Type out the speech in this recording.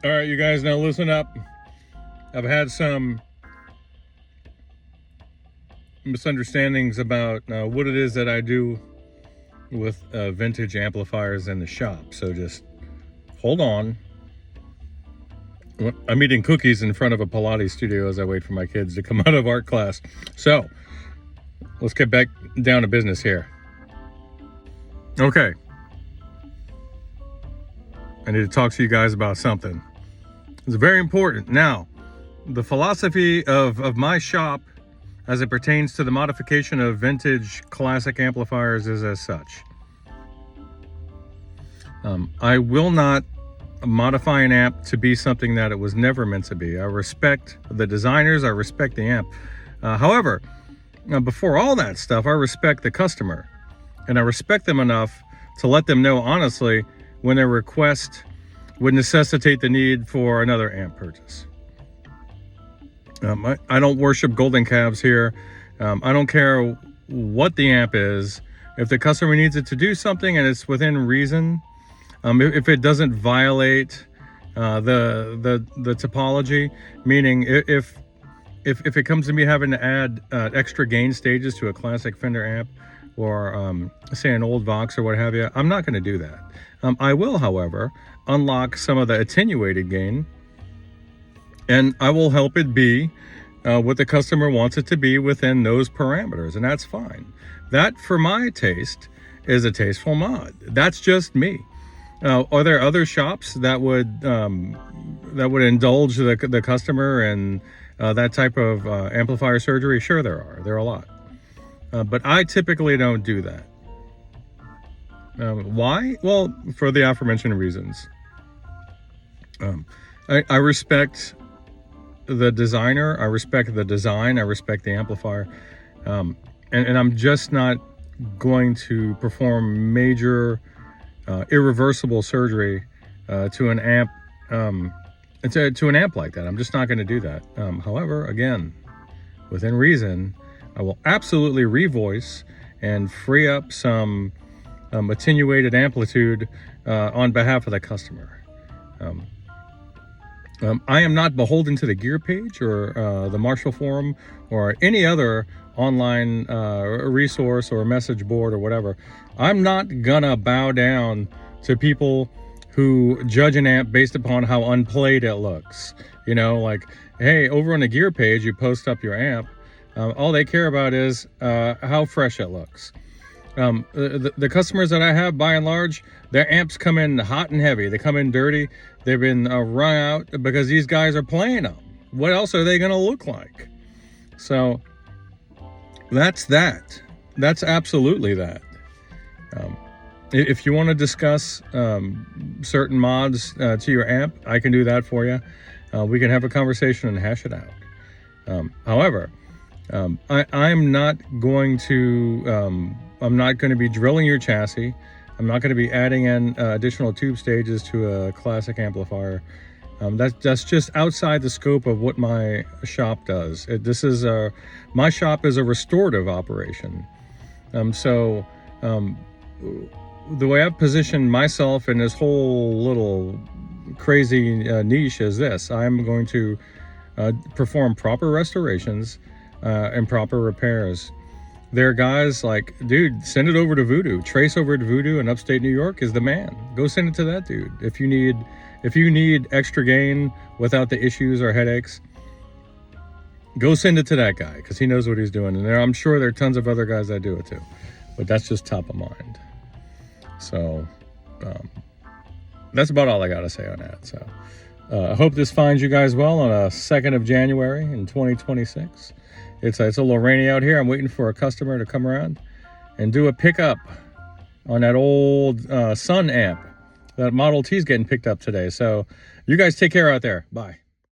All right, you guys, now listen up. I've had some misunderstandings about what it is that I do with vintage amplifiers in the shop. So just hold on. I'm eating cookies in front of a Pilates studio as I wait for my kids to come out of art class. So let's get back down to business here. Okay. I need to talk to you guys about something. It's very important. Now, the philosophy of my shop as it pertains to the modification of vintage classic amplifiers is as such. I will not modify an amp to be something that it was never meant to be. I respect the designers, I respect the amp. However, before all that stuff, I respect the customer. And I respect them enough to let them know honestly when their request would necessitate the need for another amp purchase. I don't worship golden calves here. I don't care what the amp is. If the customer needs it to do something and it's within reason, if it doesn't violate the topology, meaning if it comes to me having to add extra gain stages to a classic Fender amp, or say an old Vox or what have you, I'm not going to do that. I will, however, unlock some of the attenuated gain, and I will help it be what the customer wants it to be within those parameters, and that's fine. That, for my taste, is a tasteful mod. That's just me. Are there other shops that would indulge the customer in that type of amplifier surgery? Sure, there are. There are a lot. But I typically don't do that. Why? Well, for the aforementioned reasons. I respect the designer, I respect the design, I respect the amplifier, and I'm just not going to perform major irreversible surgery to an amp to an amp like that. I'm just not going to do that. However, again, within reason, I will absolutely revoice and free up some attenuated amplitude on behalf of the customer. I am not beholden to the gear page or the Marshall forum or any other online resource or message board or whatever. I'm not gonna bow down to people who judge an amp based upon how unplayed it looks. You know, like, hey, over on the gear page, you post up your amp. All they care about is how fresh it looks. The customers that I have, by and large, their amps come in hot and heavy. They come in dirty. They've been wrung out because these guys are playing them. What else are they going to look like? So that's that. That's absolutely that. If you want to discuss certain mods to your amp, I can do that for you. We can have a conversation and hash it out. However, I'm not going to be drilling your chassis. I'm not going to be adding in additional tube stages to a classic amplifier. That's just outside the scope of what my shop does. My shop is a restorative operation. So the way I've positioned myself in this whole little crazy niche is this: I'm going to perform proper restorations and proper repairs. There are guys like, dude, send it over to Voodoo. Trace over to Voodoo in upstate New York is the man. Go send it to that dude. If you need extra gain without the issues or headaches, go send it to that guy because he knows what he's doing. And I'm sure there are tons of other guys that do it too, but that's just top of mind. So that's about all I got to say on that. So I hope this finds you guys well on a 2nd of January in 2026. It's a little rainy out here. I'm waiting for a customer to come around and do a pickup on that old Sun amp. That Model T is getting picked up today. So you guys take care out there. Bye.